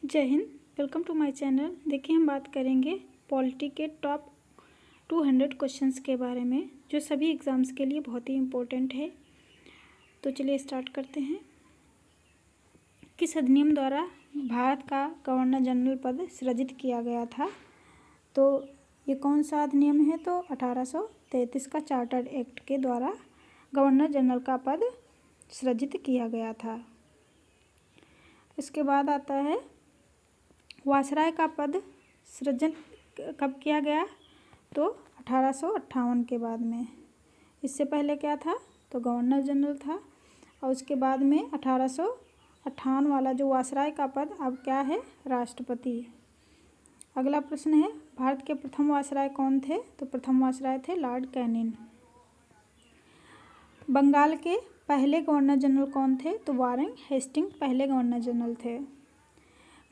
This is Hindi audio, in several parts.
जय Hind. Welcome to my channel. देखिए, हम बात करेंगे पॉलिटी के टॉप 200 क्वेश्चंस के बारे में जो सभी एग्ज़ाम्स के लिए बहुत ही इम्पोर्टेंट है। तो चलिए स्टार्ट करते हैं। किस अधिनियम द्वारा भारत का गवर्नर जनरल पद सृजित किया गया था? तो ये कौन सा अधिनियम है? तो 1833 का चार्टर्ड एक्ट के द्वारा गवर्नर जनरल का पद सृजित किया गया था। इसके बाद आता है वायसराय का पद सृजन कब किया गया? तो 1858 के बाद में। इससे पहले क्या था? तो गवर्नर जनरल था। और उसके बाद में 1858 वाला जो वायसराय का पद अब क्या है? राष्ट्रपति। अगला प्रश्न है, भारत के प्रथम वायसराय कौन थे? तो प्रथम वायसराय थे लॉर्ड कैनिंग। बंगाल के पहले गवर्नर जनरल कौन थे? तो वारेन हेस्टिंग पहले गवर्नर जनरल थे।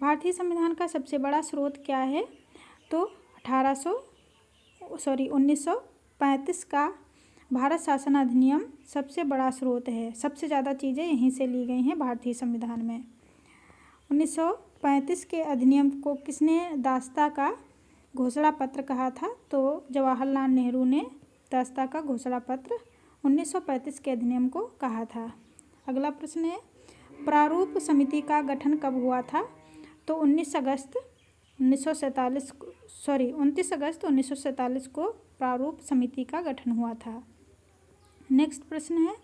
भारतीय संविधान का सबसे बड़ा स्रोत क्या है? तो 1935 का भारत शासन अधिनियम सबसे बड़ा स्रोत है। सबसे ज़्यादा चीज़ें यहीं से ली गई हैं भारतीय संविधान में। 1935 के अधिनियम को किसने दास्ता का घोषणा पत्र कहा था? तो जवाहरलाल नेहरू ने दास्ता का घोषणा पत्र 1935 के अधिनियम को कहा था। अगला प्रश्न है, प्रारूप समिति का गठन कब हुआ था? तो 29 अगस्त 1947 को प्रारूप समिति का गठन हुआ था। नेक्स्ट प्रश्न है,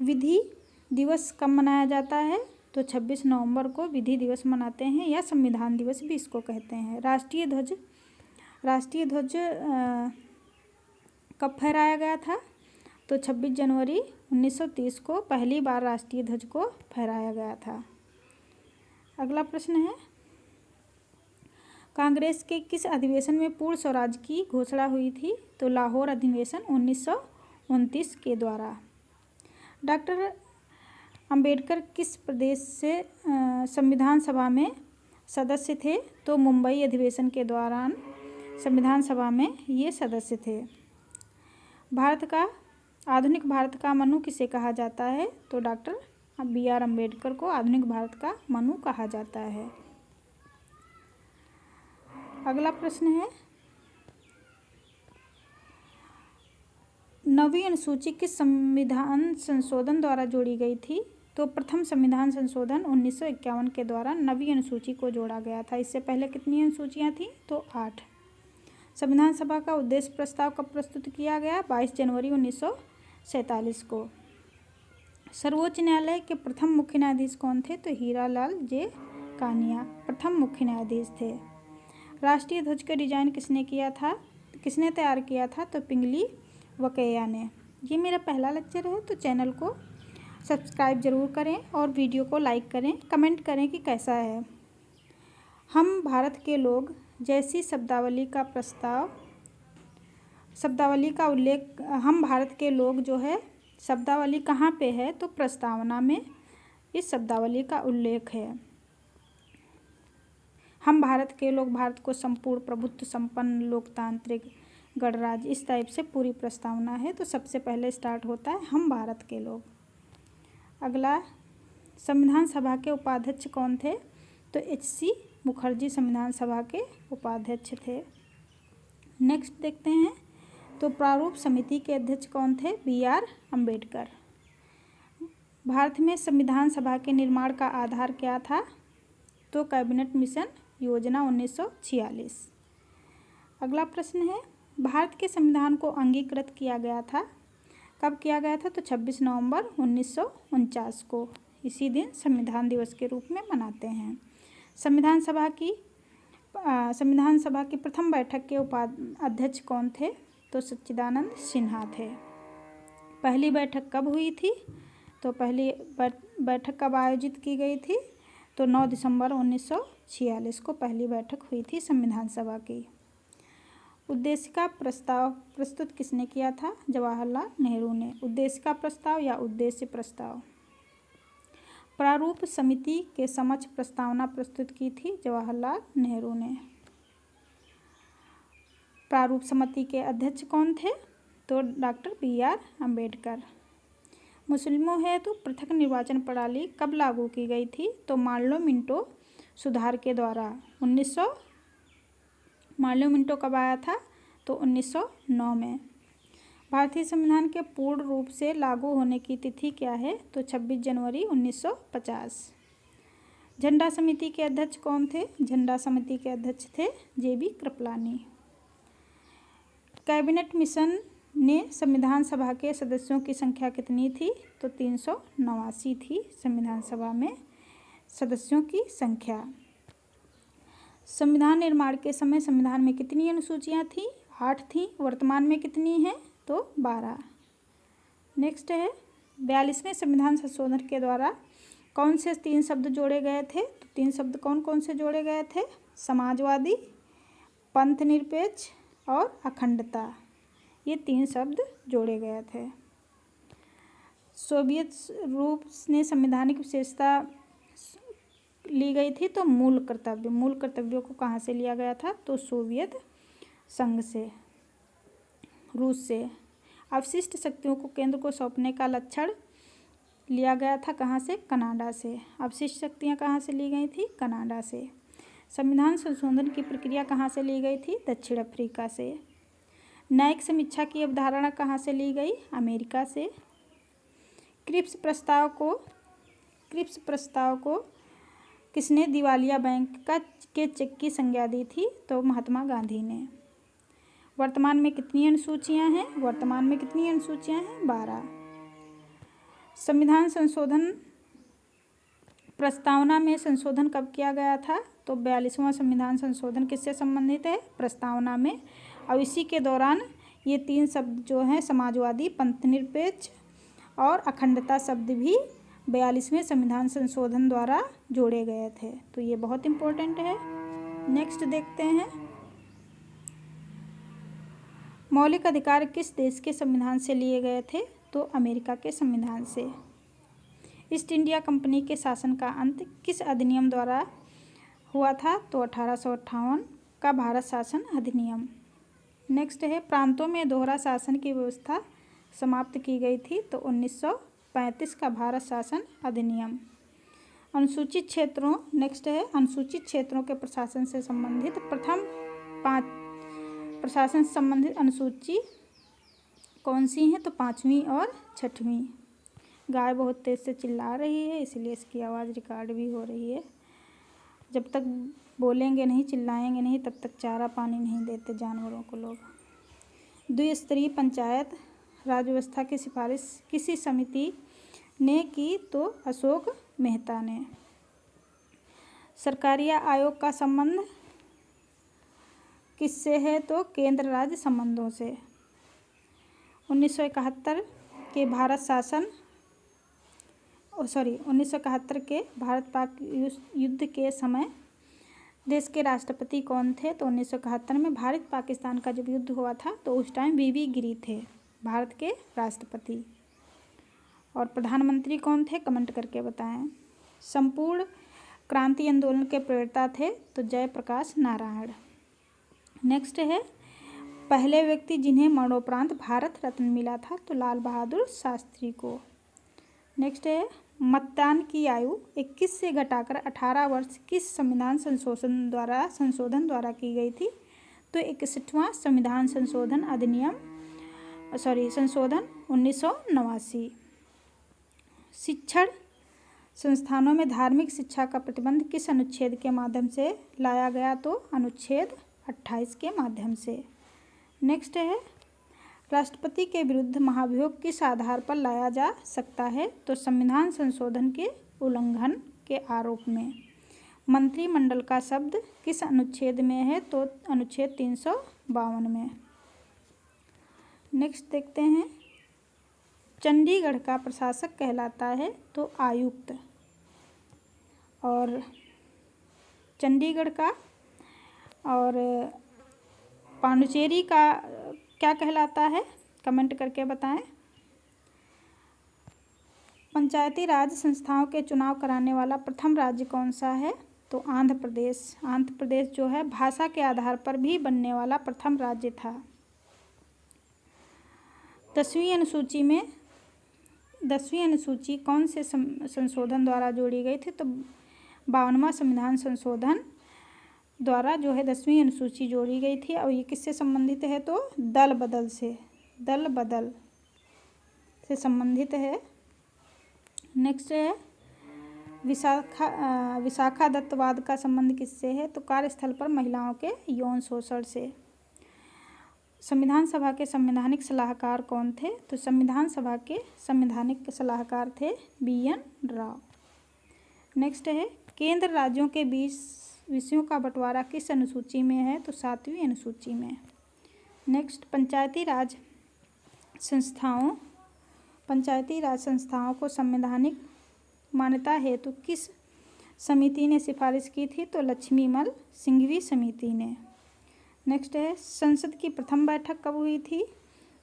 विधि दिवस कब मनाया जाता है? तो 26 नवंबर को विधि दिवस मनाते हैं या संविधान दिवस भी इसको कहते हैं। राष्ट्रीय ध्वज कब फहराया गया था? तो 26 जनवरी 1930 को पहली बार राष्ट्रीय ध्वज को फहराया गया था। अगला प्रश्न है, कांग्रेस के किस अधिवेशन में पूर्ण स्वराज की घोषणा हुई थी? तो लाहौर अधिवेशन 1929 के द्वारा। डॉक्टर अंबेडकर किस प्रदेश से संविधान सभा में सदस्य थे? तो मुंबई अधिवेशन के दौरान संविधान सभा में ये सदस्य थे। आधुनिक भारत का मनु किसे कहा जाता है? तो डॉक्टर BR अम्बेडकर को आधुनिक भारत का मनु कहा जाता है। अगला प्रश्न है, नवीं अनुसूची किस संविधान संशोधन द्वारा जोड़ी गई थी? तो प्रथम संविधान संशोधन 1951 के द्वारा नवीं अनुसूची को जोड़ा गया था। इससे पहले कितनी अनुसूचियाँ थीं? तो 8। संविधान सभा का उद्देश्य प्रस्ताव कब प्रस्तुत किया गया? 22 जनवरी 1947 को। सर्वोच्च न्यायालय के प्रथम मुख्य न्यायाधीश कौन थे? तो हीरालाल जे कानिया प्रथम मुख्य न्यायाधीश थे। राष्ट्रीय ध्वज का डिजाइन किसने तैयार किया था? तो पिंगली वकैया ने। ये मेरा पहला लेक्चर है, तो चैनल को सब्सक्राइब जरूर करें और वीडियो को लाइक करें, कमेंट करें कि कैसा है। हम भारत के लोग जैसी शब्दावली का उल्लेख, हम भारत के लोग जो है शब्दावली कहाँ पे है? तो प्रस्तावना में इस शब्दावली का उल्लेख है। हम भारत के लोग भारत को संपूर्ण प्रभुत्व संपन्न लोकतांत्रिक गणराज्य, इस टाइप से पूरी प्रस्तावना है। तो सबसे पहले स्टार्ट होता है हम भारत के लोग। अगला, संविधान सभा के उपाध्यक्ष कौन थे? तो HC मुखर्जी संविधान सभा के उपाध्यक्ष थे। नेक्स्ट देखते हैं, तो प्रारूप समिति के अध्यक्ष कौन थे? BR अम्बेडकर। भारत में संविधान सभा के निर्माण का आधार क्या था? तो कैबिनेट मिशन योजना 1946। अगला प्रश्न है, भारत के संविधान को अंगीकृत किया गया था, कब किया गया था? तो 26 नवंबर 1949 को। इसी दिन संविधान दिवस के रूप में मनाते हैं। संविधान सभा की प्रथम बैठक के उपाध्यक्ष कौन थे? तो सच्चिदानंद सिन्हा थे। पहली बैठक कब हुई थी? तो पहली बैठक कब आयोजित की गई थी? तो 9 दिसंबर 1946 को पहली बैठक हुई थी संविधान सभा की। उद्देश्य का प्रस्ताव प्रस्तुत किसने किया था? जवाहरलाल नेहरू ने। उद्देश्य का प्रस्ताव या उद्देश्य प्रस्ताव। प्रारूप समिति के समक्ष प्रस्तावना प्रस्तुत की थी जवाहरलाल नेहरू ने। प्रारूप समिति के अध्यक्ष कौन थे? तो डॉक्टर BR अम्बेडकर। मुस्लिमों हेतु पृथक निर्वाचन प्रणाली कब लागू की गई थी? तो मार्लो मिंटो सुधार के द्वारा 1900। मार्लियो मिंटो कब आया था? तो 1909 में। भारतीय संविधान के पूर्ण रूप से लागू होने की तिथि क्या है? तो 26 जनवरी 1950। झंडा समिति के अध्यक्ष कौन थे? झंडा समिति के अध्यक्ष थे JB कृपलानी। कैबिनेट मिशन ने संविधान सभा के सदस्यों की संख्या कितनी थी? तो 389 थी संविधान सभा में सदस्यों की संख्या। संविधान निर्माण के समय संविधान में कितनी अनुसूचियां थी? 8 थी। वर्तमान में कितनी हैं? तो 12। नेक्स्ट है 42वें संविधान संशोधन के द्वारा कौन से 3 शब्द जोड़े गए थे? तो 3 शब्द कौन कौन से जोड़े गए थे? समाजवादी, पंथ निरपेक्ष और अखंडता। ये 3 शब्द जोड़े गए थे। सोवियत रूस ने संवैधानिक विशेषता ली गई थी तो मूल कर्तव्यों को कहाँ से लिया गया था? तो सोवियत संघ से, रूस से। अवशिष्ट शक्तियों को केंद्र को सौंपने का लक्षण लिया गया था कहाँ से? कनाडा से। अवशिष्ट शक्तियाँ कहाँ से ली गई थी? कनाडा से। संविधान संशोधन की प्रक्रिया कहाँ से ली गई थी? दक्षिण अफ्रीका से। न्यायिक समीक्षा की अवधारणा कहाँ से ली गई? अमेरिका से। क्रिप्स प्रस्ताव को किसने दिवालिया बैंक के चेक की संज्ञा दी थी? तो महात्मा गांधी ने। वर्तमान में कितनी अनुसूचियां हैं? वर्तमान में कितनी अनुसूचियां हैं? 12। संविधान संशोधन प्रस्तावना में संशोधन कब किया गया था? तो 42वां संविधान संशोधन किससे संबंधित है? प्रस्तावना में। और इसी के दौरान ये 3 शब्द जो हैं समाजवादी, पंथनिरपेक्ष और अखंडता शब्द भी 42वें संविधान संशोधन द्वारा जोड़े गए थे। तो ये बहुत इम्पोर्टेंट है। नेक्स्ट देखते हैं मौलिक अधिकार किस देश के संविधान से लिए गए थे? तो अमेरिका के संविधान से। ईस्ट इंडिया कंपनी के शासन का अंत किस अधिनियम द्वारा हुआ था? तो 1858 का भारत शासन अधिनियम। नेक्स्ट है प्रांतों में दोहरा शासन की व्यवस्था समाप्त की गई थी तो 1935 का भारत शासन अधिनियम। अनुसूचित क्षेत्रों, नेक्स्ट है अनुसूचित क्षेत्रों के प्रशासन से संबंधित प्रथम 5 प्रशासन से संबंधित अनुसूची कौन सी हैं? तो 5वीं और 6वीं। गाय बहुत तेज़ से चिल्ला रही है इसलिए इसकी आवाज़ रिकॉर्ड भी हो रही है। जब तक बोलेंगे नहीं, चिल्लाएंगे नहीं, तब तक चारा पानी नहीं देते जानवरों को लोग। द्विस्तरीय पंचायत राज व्यवस्था की सिफारिश किसी समिति ने की? तो अशोक मेहता ने। सरकारिया आयोग का संबंध किससे है? तो केंद्र राज्य संबंधों से। 1971 के भारत पाक युद्ध के समय देश के राष्ट्रपति कौन थे? तो 1971 में भारत पाकिस्तान का जब युद्ध हुआ था तो उस टाइम वी गिरी थे भारत के राष्ट्रपति। और प्रधानमंत्री कौन थे? कमेंट करके बताएं। संपूर्ण क्रांति आंदोलन के प्रेरता थे तो जयप्रकाश नारायण। नेक्स्ट है पहले व्यक्ति जिन्हें मरणोपरांत भारत रत्न मिला था तो लाल बहादुर शास्त्री को। नेक्स्ट है मतदान की आयु 21 से घटाकर 18 वर्ष किस संविधान संशोधन द्वारा की गई थी? तो 61वां संविधान संशोधन 1989। शिक्षण संस्थानों में धार्मिक शिक्षा का प्रतिबंध किस अनुच्छेद के माध्यम से लाया गया? तो अनुच्छेद 28 के माध्यम से। नेक्स्ट है राष्ट्रपति के विरुद्ध महाभियोग किस आधार पर लाया जा सकता है? तो संविधान संशोधन के उल्लंघन के आरोप में। मंत्रिमंडल का शब्द किस अनुच्छेद में है? तो अनुच्छेद 352 में। नेक्स्ट देखते हैं चंडीगढ़ का प्रशासक कहलाता है तो आयुक्त। और चंडीगढ़ का और पांडिचेरी का क्या कहलाता है? कमेंट करके बताएं। पंचायती राज संस्थाओं के चुनाव कराने वाला प्रथम राज्य कौन सा है? तो आंध्र प्रदेश। आंध्र प्रदेश जो है भाषा के आधार पर भी बनने वाला प्रथम राज्य था। 10वीं अनुसूची कौन से संशोधन द्वारा जोड़ी गई थी? तो 52वां संविधान संशोधन द्वारा जो है 10वीं अनुसूची जोड़ी गई थी और ये किससे संबंधित है तो दल बदल से संबंधित है। नेक्स्ट है विशाखादत्तवाद का संबंध किससे है तो कार्यस्थल पर महिलाओं के यौन शोषण से। संविधान सभा के संवैधानिक सलाहकार कौन थे तो संविधान सभा के संवैधानिक सलाहकार थे BN राव। नेक्स्ट है केंद्र राज्यों के बीच विषयों का बंटवारा किस अनुसूची में है तो 7वीं अनुसूची में। नेक्स्ट पंचायती राज संस्थाओं को संवैधानिक मान्यता हेतु किस समिति ने सिफारिश की थी तो लक्ष्मीमल सिंघवी समिति ने। नेक्स्ट है संसद की प्रथम बैठक कब हुई थी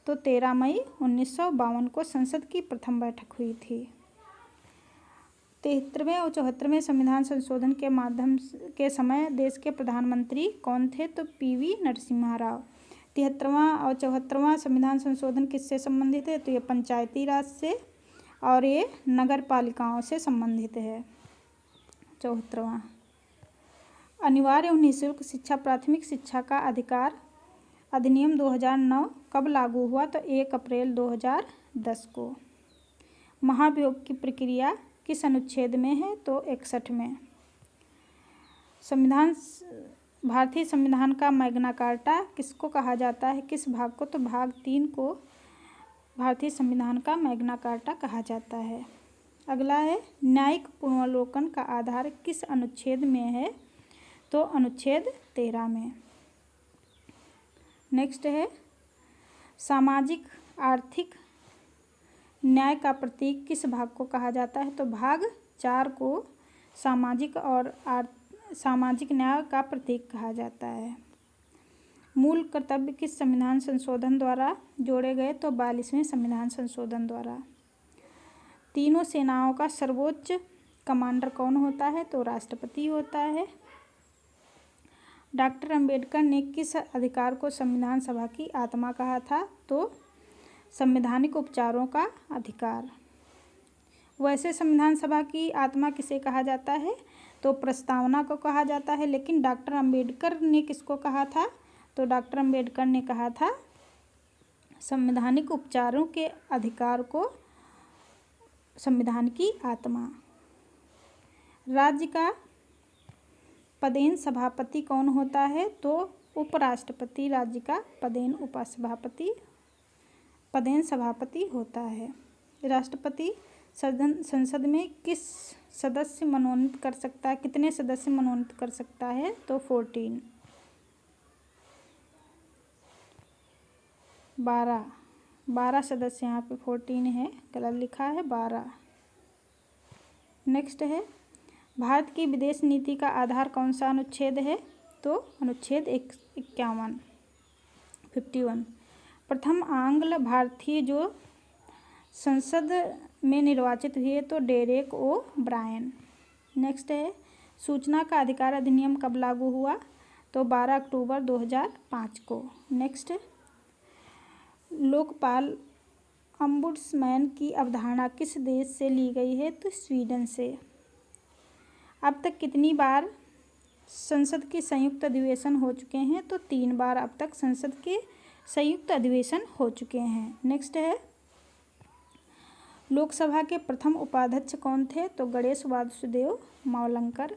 तो 13 मई 1952 को संसद की प्रथम बैठक हुई थी। 73वें और 74वें संविधान संशोधन के माध्यम के समय देश के प्रधानमंत्री कौन थे तो PV नरसिम्हा राव। 73वां और 74वां संविधान संशोधन किससे संबंधित है तो ये पंचायती राज से और ये नगर पालिकाओं से संबंधित है। 74वां अनिवार्य और निःशुल्क शिक्षा प्राथमिक शिक्षा का अधिकार अधिनियम 2009 कब लागू हुआ तो 1 अप्रैल 2010 को। महाभियोग की प्रक्रिया किस अनुच्छेद में है तो 61 में। भारतीय संविधान का मैग्ना कार्टा किसको कहा जाता है किस भाग को तो भाग 3 को भारतीय संविधान का मैग्ना कार्टा कहा जाता है। अगला है न्यायिक पुनर्वलोकन का आधार किस अनुच्छेद में है तो अनुच्छेद 13 में। नेक्स्ट है सामाजिक आर्थिक न्याय का प्रतीक किस भाग को कहा जाता है तो भाग 4 को सामाजिक न्याय का प्रतीक कहा जाता है। मूल कर्तव्य किस संविधान संशोधन द्वारा जोड़े गए तो 42वें संविधान संशोधन द्वारा। तीनों सेनाओं का सर्वोच्च कमांडर कौन होता है तो राष्ट्रपति होता है। डॉक्टर अंबेडकर ने किस अधिकार को संविधान सभा की आत्मा कहा था तो संवैधानिक उपचारों का अधिकार। वैसे संविधान सभा की आत्मा किसे कहा जाता है तो प्रस्तावना को कहा जाता है, लेकिन डॉक्टर अंबेडकर ने किसको कहा था तो डॉक्टर अंबेडकर ने कहा था संवैधानिक उपचारों के अधिकार को संविधान की आत्मा। राज्य का पदेन सभापति कौन होता है तो उपराष्ट्रपति राज्य का पदेन सभापति होता है। राष्ट्रपति संसद में किस सदस्य मनोनीत कर सकता है कितने सदस्य मनोनीत कर सकता है तो 12 सदस्य। यहाँ पे 14 है, गलत लिखा है 12। नेक्स्ट है भारत की विदेश नीति का आधार कौन सा अनुच्छेद है तो अनुच्छेद 51। प्रथम आंग्ल भारतीय जो संसद में निर्वाचित हुए तो डेरेक ओ ब्रायन। नेक्स्ट है सूचना का अधिकार अधिनियम कब लागू हुआ तो 12 अक्टूबर 2005 को। नेक्स्ट लोकपाल अम्बुड्समैन की अवधारणा किस देश से ली गई है तो स्वीडन से। अब तक कितनी बार संसद के संयुक्त अधिवेशन हो चुके हैं तो 3 बार अब तक संसद के संयुक्त अधिवेशन हो चुके हैं। नेक्स्ट है लोकसभा के प्रथम उपाध्यक्ष कौन थे तो गणेश वासुदेव मावलंकर।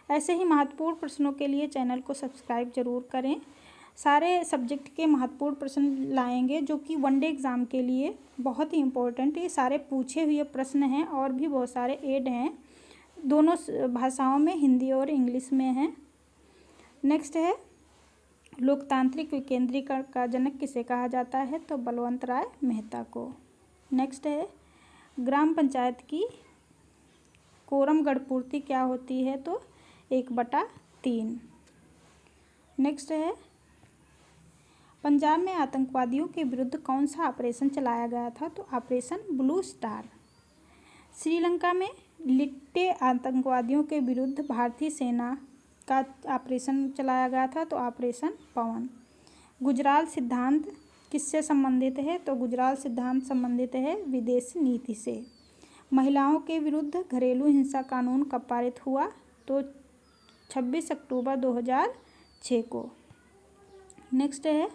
ऐसे ही महत्वपूर्ण प्रश्नों के लिए चैनल को सब्सक्राइब जरूर करें। सारे सब्जेक्ट के महत्वपूर्ण प्रश्न लाएंगे जो कि वनडे एग्ज़ाम के लिए बहुत ही इम्पोर्टेंट है। सारे पूछे हुए प्रश्न हैं और भी बहुत सारे ऐड हैं, दोनों भाषाओं में, हिंदी और इंग्लिश में हैं। नेक्स्ट है लोकतांत्रिक विकेंद्रीकरण का जनक किसे कहा जाता है तो बलवंत राय मेहता को। नेक्स्ट है ग्राम पंचायत की कोरम गढ़पूर्ति क्या होती है तो 1/3। नेक्स्ट है पंजाब में आतंकवादियों के विरुद्ध कौन सा ऑपरेशन चलाया गया था तो ऑपरेशन ब्लू स्टार। श्रीलंका में लिट्टे आतंकवादियों के विरुद्ध भारतीय सेना का ऑपरेशन चलाया गया था तो ऑपरेशन पवन। गुजराल सिद्धांत किससे संबंधित है तो गुजराल सिद्धांत संबंधित है विदेश नीति से। महिलाओं के विरुद्ध घरेलू हिंसा कानून कब पारित हुआ? तो 26 अक्टूबर 2006 को। नेक्स्ट है,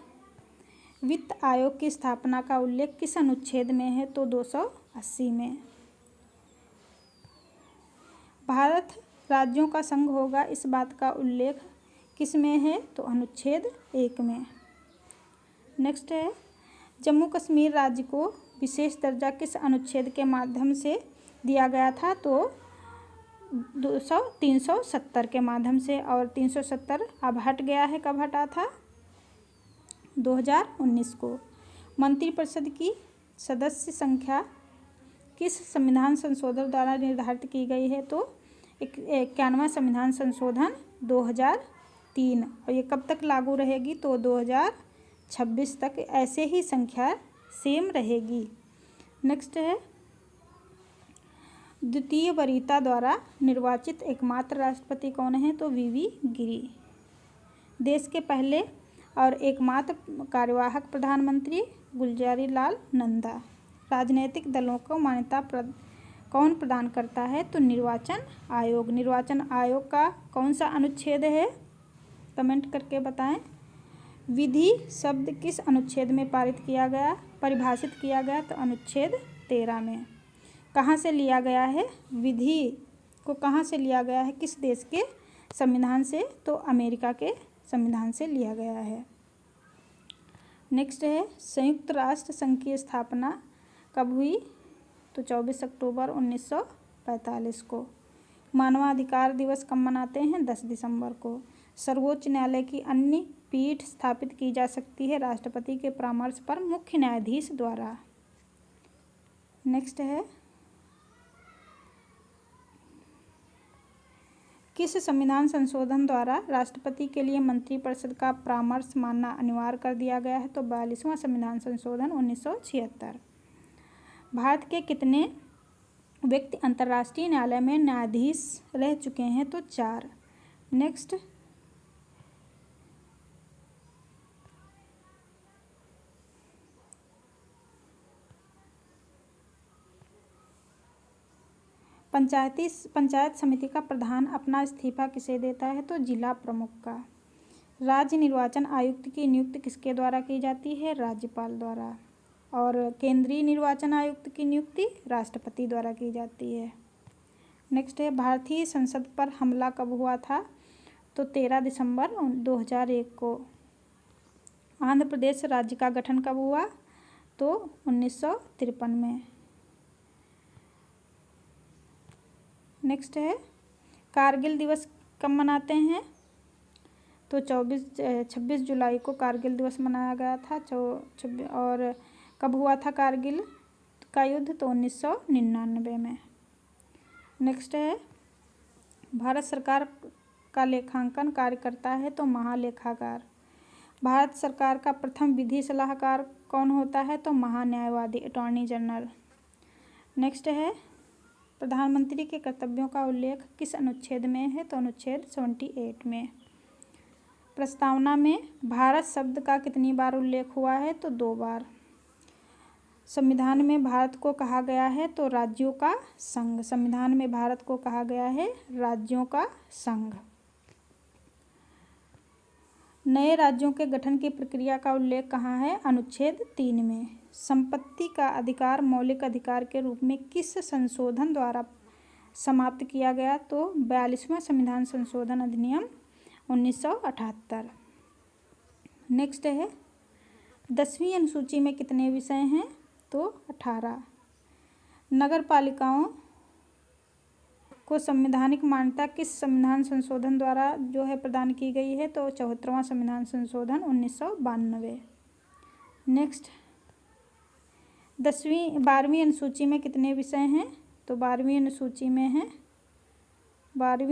वित्त आयोग की स्थापना का उल्लेख किस अनुच्छेद में है? तो 280 में। भारत राज्यों का संघ होगा, इस बात का उल्लेख किस में है? तो अनुच्छेद 1 में। नेक्स्ट है, जम्मू कश्मीर राज्य को विशेष दर्जा किस अनुच्छेद के माध्यम से दिया गया था? तो 370 के माध्यम से। और 370 अब हट गया है, कब हटा था? 2019 को। मंत्रिपरिषद की सदस्य संख्या किस संविधान संशोधन द्वारा निर्धारित की गई है? तो 91वां संविधान संशोधन 2003। और ये कब तक लागू रहेगी? तो 2026 तक ऐसे ही संख्या सेम रहेगी। नेक्स्ट है, द्वितीय वरीयता द्वारा निर्वाचित एकमात्र राष्ट्रपति कौन है? तो वीवी गिरी। देश के पहले और एकमात्र कार्यवाहक प्रधानमंत्री गुलजारीलाल नंदा। राजनीतिक दलों को मान्यता कौन प्रदान करता है? तो निर्वाचन आयोग। निर्वाचन आयोग का कौन सा अनुच्छेद है? कमेंट करके बताएं। विधि शब्द किस अनुच्छेद में परिभाषित किया गया? तो अनुच्छेद 13 में। कहाँ से लिया गया है? विधि को कहाँ से लिया गया है? किस देश के संविधान से? तो अमेरिका के संविधान से लिया गया है। नेक्स्ट है, संयुक्त राष्ट्र संघ की स्थापना कब हुई? तो 24 अक्टूबर 1945 को। मानवाधिकार दिवस कब मनाते हैं? 10 दिसंबर को। सर्वोच्च न्यायालय की अन्य पीठ स्थापित की जा सकती है राष्ट्रपति के परामर्श पर मुख्य न्यायाधीश द्वारा। नेक्स्ट है, किस संविधान संशोधन द्वारा राष्ट्रपति के लिए मंत्रिपरिषद का परामर्श मानना अनिवार्य कर दिया गया है? तो 42वां संविधान संशोधन 1976। भारत के कितने व्यक्ति अंतर्राष्ट्रीय न्यायालय में न्यायाधीश रह चुके हैं? तो 4। नेक्स्ट, पंचायत समिति का प्रधान अपना इस्तीफा किसे देता है? तो जिला प्रमुख का। राज्य निर्वाचन आयुक्त की नियुक्ति किसके द्वारा की जाती है? राज्यपाल द्वारा। और केंद्रीय निर्वाचन आयुक्त की नियुक्ति राष्ट्रपति द्वारा की जाती है। नेक्स्ट है, भारतीय संसद पर हमला कब हुआ था? तो 13 दिसंबर 2001 को। आंध्र प्रदेश राज्य का गठन कब हुआ? तो 1953 में। नेक्स्ट है, कारगिल दिवस कब मनाते हैं? तो 26 जुलाई को कारगिल दिवस मनाया गया था। और कब हुआ था कारगिल का युद्ध? तो 1999 में। नेक्स्ट है, भारत सरकार का लेखांकन कार्य करता है? तो महालेखाकार। भारत सरकार का प्रथम विधि सलाहकार कौन होता है? तो महान्यायवादी, अटॉर्नी जनरल। नेक्स्ट है, प्रधानमंत्री के कर्तव्यों का उल्लेख किस अनुच्छेद में है? तो अनुच्छेद 78 में। प्रस्तावना में भारत शब्द का कितनी बार उल्लेख हुआ है? तो 2 बार। संविधान में भारत को कहा गया है? तो राज्यों का संघ। संविधान में भारत को कहा गया है राज्यों का संघ। नए राज्यों के गठन की प्रक्रिया का उल्लेख कहाँ है? अनुच्छेद 3 में। संपत्ति का अधिकार मौलिक अधिकार के रूप में किस संशोधन द्वारा समाप्त किया गया? तो 42वां संविधान संशोधन अधिनियम 1978। नेक्स्ट है, 10वीं अनुसूची में कितने विषय हैं? तो 18। नगर पालिकाओं को संवैधानिक मान्यता किस संविधान संशोधन द्वारा प्रदान की गई है? तो 74वां संविधान संशोधन 1992। नेक्स्ट, 12वीं अनुसूची में कितने विषय हैं? तो 12वीं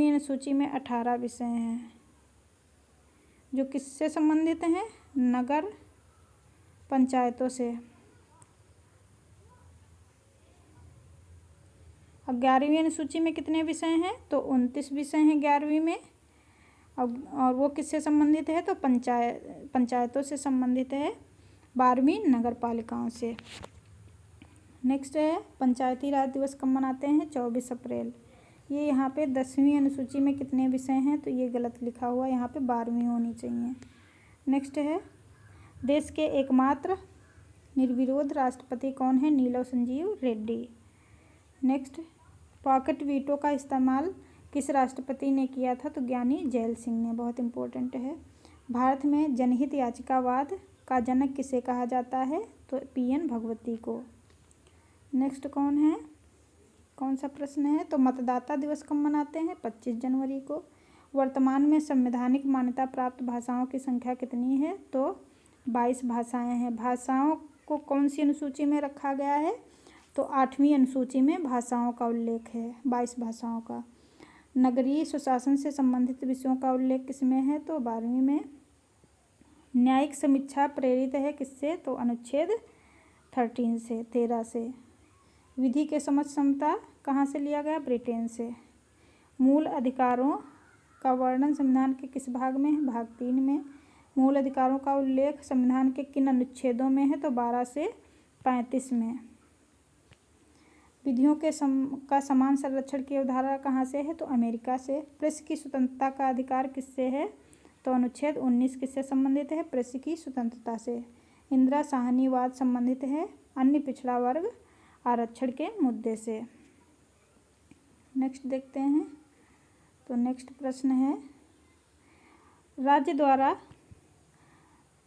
अनुसूची में 18 विषय हैं, जो किससे संबंधित हैं? नगर पंचायतों से। अब 11वीं अनुसूची में कितने विषय हैं? तो 29 विषय हैं 11वीं में। और वो किससे संबंधित है? तो पंचायतों से संबंधित है। 12वीं नगर पालिकाओं से। नेक्स्ट है पंचायती राज दिवस कब मनाते हैं? 24 अप्रैल। ये यहाँ पे 10वीं अनुसूची में कितने विषय हैं? तो ये गलत लिखा हुआ, यहाँ पे 12वीं होनी चाहिए। नेक्स्ट है देश के एकमात्र निर्विरोध राष्ट्रपति कौन है? Neelam Sanjiva Reddy. Next pocket veto का इस्तेमाल किस राष्ट्रपति ने किया था? तो ज्ञानी जैल सिंह ने। बहुत इंपॉर्टेंट है। भारत में जनहित याचिकावाद का जनक किसे कहा जाता है? तो PN भगवती को। नेक्स्ट कौन सा प्रश्न है? तो मतदाता दिवस कब मनाते हैं? 25 जनवरी को। वर्तमान में संवैधानिक मान्यता प्राप्त भाषाओं की संख्या कितनी है? तो 22 भाषाएं हैं। भाषाओं को कौन सी अनुसूची में रखा गया है? तो 8वीं अनुसूची में भाषाओं का उल्लेख है, 22 भाषाओं का। नगरीय सुशासन से संबंधित विषयों का उल्लेख किसमें है? तो 12वीं में। न्यायिक समीक्षा प्रेरित है किससे? तो अनुच्छेद 13 से। विधि के समझ क्षमता कहाँ से लिया गया? ब्रिटेन से। मूल अधिकारों का वर्णन संविधान के किस भाग में है? भाग 3 में। मूल अधिकारों का उल्लेख संविधान के किन अनुच्छेदों में है? तो 12 से 35 में। विधियों के का समान संरक्षण की अवधारणा कहाँ से है? तो अमेरिका से। प्रेस की स्वतंत्रता का अधिकार किससे है? तो अनुच्छेद 19 किससे संबंधित है? प्रेस की स्वतंत्रता से। इंदिरा साहनीवाद संबंधित है अन्य पिछड़ा वर्ग आरक्षण के मुद्दे से। नेक्स्ट देखते हैं। तो नेक्स्ट प्रश्न है राज्य द्वारा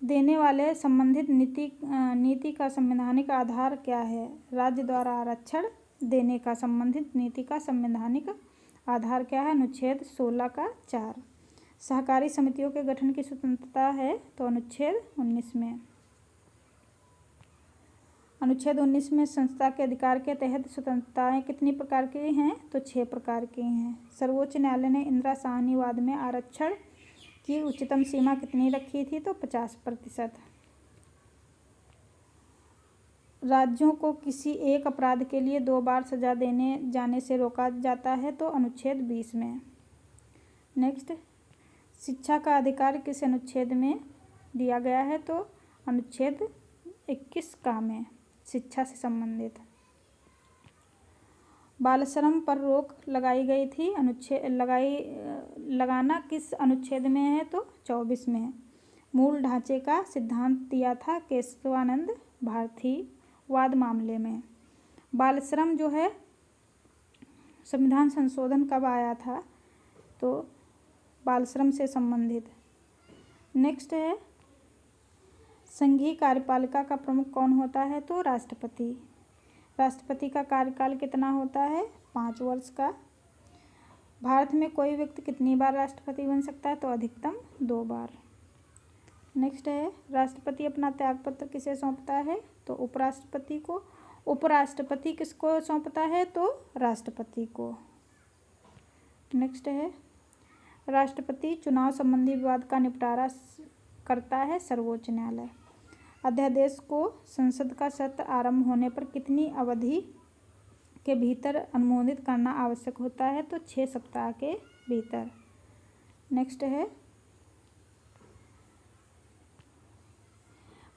देने वाले संबंधित नीति का संवैधानिक आधार क्या है? राज्य द्वारा आरक्षण देने का संबंधित नीति का संवैधानिक आधार क्या है? अनुच्छेद 16 का 4। सहकारी समितियों के गठन की स्वतंत्रता है? तो अनुच्छेद 19 में। अनुच्छेद 19 में संस्था के अधिकार के तहत स्वतंत्रताएं कितनी प्रकार की हैं? तो 6 प्रकार की हैं। सर्वोच्च न्यायालय ने इंदिरा साहनीवाद में आरक्षण की उच्चतम सीमा कितनी रखी थी? तो 50%। राज्यों को किसी एक अपराध के लिए 2 बार सजा देने जाने से रोका जाता है? तो अनुच्छेद 20 में। नेक्स्ट शिक्षा का अधिकार किस अनुच्छेद में दिया गया है? तो अनुच्छेद 21 का में, शिक्षा से संबंधित। बाल श्रम पर रोक लगाई गई थी, लगाना किस अनुच्छेद में है? तो 24 में। मूल ढांचे का सिद्धांत दिया था केशवानंद भारतीवाद मामले में। बाल श्रम जो है संविधान संशोधन कब आया था? तो बाल श्रम से संबंधित। नेक्स्ट है संघीय कार्यपालिका का प्रमुख कौन होता है? तो राष्ट्रपति। राष्ट्रपति का कार्यकाल कितना होता है? 5 वर्ष का। भारत में कोई व्यक्ति कितनी बार राष्ट्रपति बन सकता है? तो अधिकतम 2 बार। नेक्स्ट है राष्ट्रपति अपना त्यागपत्र किसे सौंपता है? तो उपराष्ट्रपति को। उपराष्ट्रपति किसको सौंपता है? तो राष्ट्रपति को। नेक्स्ट है राष्ट्रपति चुनाव संबंधी विवाद का निपटारा करता है सर्वोच्च न्यायालय। अध्यादेश को संसद का सत्र आरंभ होने पर कितनी अवधि के भीतर अनुमोदित करना आवश्यक होता है? तो 6 सप्ताह के भीतर। नेक्स्ट है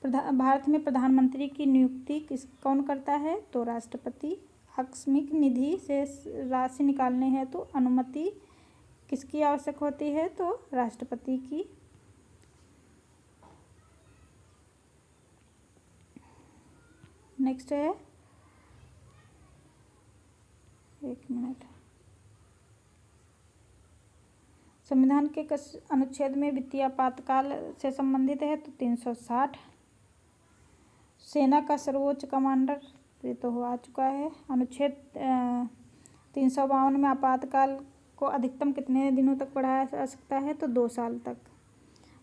भारत में प्रधानमंत्री की नियुक्ति कौन करता है? तो राष्ट्रपति। आकस्मिक निधि से राशि निकालने है तो अनुमति किसकी आवश्यक होती है? तो राष्ट्रपति की। नेक्स्ट है 1 मिनट। संविधान के किस अनुच्छेद में वित्तीय आपातकाल से संबंधित है? तो 360। सेना का सर्वोच्च कमांडर, ये तो हो आ चुका है। अनुच्छेद 352 में आपातकाल को अधिकतम कितने दिनों तक बढ़ाया जा सकता है? तो 2 साल तक।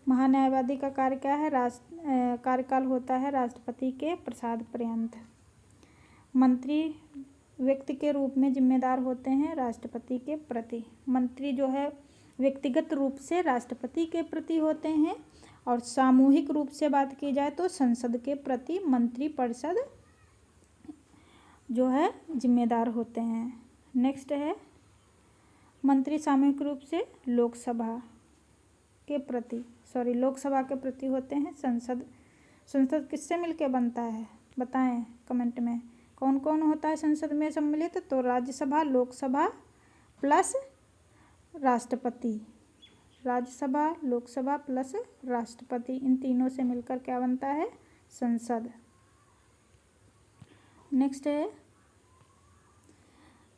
महान्यायवादी का कार्य क्या है? कार्यकाल होता है राष्ट्रपति के प्रसाद पर्यंत। मंत्री व्यक्ति के रूप में जिम्मेदार होते हैं राष्ट्रपति के प्रति। मंत्री जो है व्यक्तिगत रूप से राष्ट्रपति के प्रति होते हैं और सामूहिक रूप से बात की जाए तो संसद के प्रति मंत्रिपरिषद जो है जिम्मेदार होते हैं। नेक्स्ट है मंत्री सामूहिक रूप से लोकसभा के प्रति होते हैं। संसद किससे मिलकर बनता है? बताएं कमेंट में। कौन कौन होता है संसद में सम्मिलित? तो राज्यसभा, लोकसभा प्लस राष्ट्रपति, राज्यसभा, लोकसभा प्लस राष्ट्रपति, इन तीनों से मिलकर क्या बनता है? संसद। नेक्स्ट है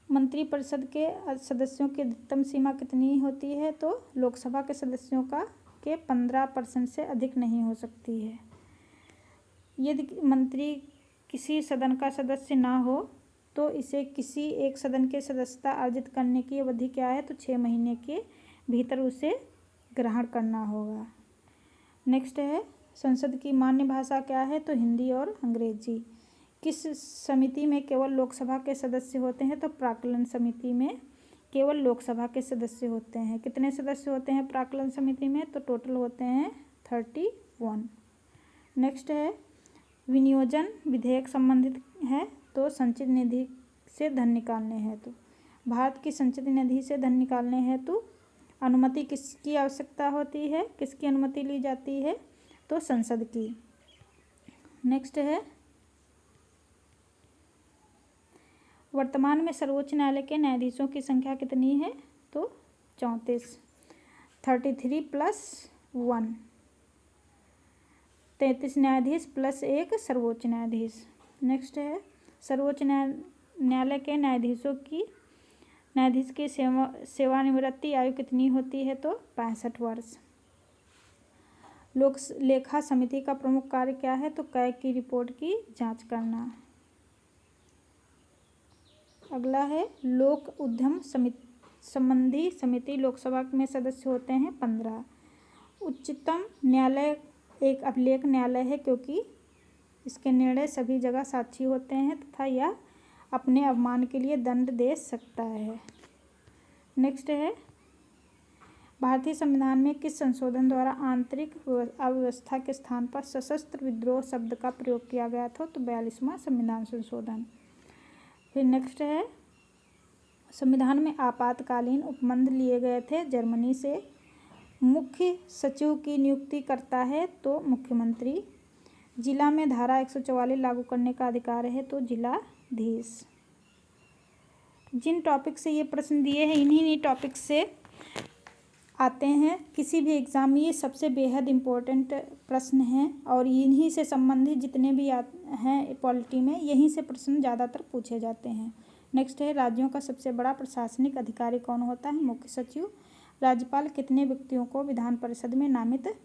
मंत्रिपरिषद के सदस्यों की अधिकतम सीमा कितनी होती है? तो लोकसभा के सदस्यों के 15% से अधिक नहीं हो सकती है। यदि मंत्री किसी सदन का सदस्य ना हो तो इसे किसी एक सदन के सदस्यता अर्जित करने की अवधि क्या है? तो 6 महीने के भीतर उसे ग्रहण करना होगा। नेक्स्ट है संसद की मान्य भाषा क्या है? तो हिंदी और अंग्रेजी। किस समिति में केवल लोकसभा के सदस्य होते हैं? तो प्राक्कलन समिति में केवल लोकसभा के सदस्य होते हैं। कितने सदस्य होते हैं प्राक्कलन समिति में? तो टोटल होते हैं 31। नेक्स्ट है विनियोजन विधेयक संबंधित है तो संचित निधि से धन निकालने हेतु, भारत की संचित निधि से धन निकालने हेतु अनुमति किसकी आवश्यकता होती है? किसकी अनुमति ली जाती है? तो संसद की। नेक्स्ट है वर्तमान में सर्वोच्च न्यायालय के न्यायाधीशों की संख्या कितनी है? तो 34, 33 + 1, 33 न्यायाधीश प्लस 1 सर्वोच्च न्यायाधीश। नेक्स्ट है सर्वोच्च न्यायालय के न्यायाधीश की सेवानिवृत्ति आयु कितनी होती है? तो 65 वर्ष। लोक लेखा समिति का प्रमुख कार्य क्या है? तो कै की रिपोर्ट की जांच करना। अगला है लोक उद्यम संबंधी समिति लोकसभा में सदस्य होते हैं 15। उच्चतम न्यायालय एक अभिलेख न्यायालय है क्योंकि इसके निर्णय सभी जगह साक्षी होते हैं तथा यह अपने अवमान के लिए दंड दे सकता है। नेक्स्ट है भारतीय संविधान में किस संशोधन द्वारा आंतरिक अव्यवस्था के स्थान पर सशस्त्र विद्रोह शब्द का प्रयोग किया गया था? तो 42वां संविधान संशोधन। फिर नेक्स्ट है संविधान में आपातकालीन उपबंध लिए गए थे जर्मनी से। मुख्य सचिव की नियुक्ति करता है तो मुख्यमंत्री। जिला में धारा 144 लागू करने का अधिकार है तो जिलाधीश। जिन टॉपिक से ये प्रश्न दिए हैं इन्हीं टॉपिक से आते हैं किसी भी एग्ज़ाम में। ये सबसे बेहद इम्पोर्टेंट प्रश्न हैं और इन्हीं से संबंधित जितने भी हैं पॉलिटी में यहीं से प्रश्न ज़्यादातर पूछे जाते हैं। नेक्स्ट है राज्यों का सबसे बड़ा प्रशासनिक अधिकारी कौन होता है? मुख्य सचिव। राज्यपाल कितने व्यक्तियों को विधान परिषद में नामित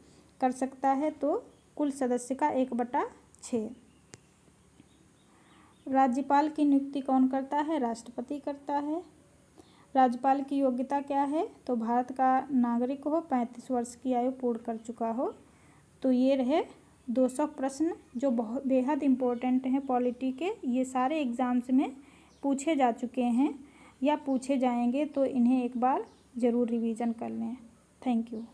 कर सकता है? तो कुल सदस्य का 1/6। राज्यपाल की नियुक्ति कौन करता है? राष्ट्रपति करता है। राज्यपाल की योग्यता क्या है? तो भारत का नागरिक हो, 35 वर्ष की आयु पूर्ण कर चुका हो। तो ये रहे 200 प्रश्न जो बहुत बेहद इम्पोर्टेंट हैं पॉलिटी के। ये सारे एग्ज़ाम्स में पूछे जा चुके हैं या पूछे जाएंगे तो इन्हें एक बार ज़रूर रिवीजन कर लें। Thank you.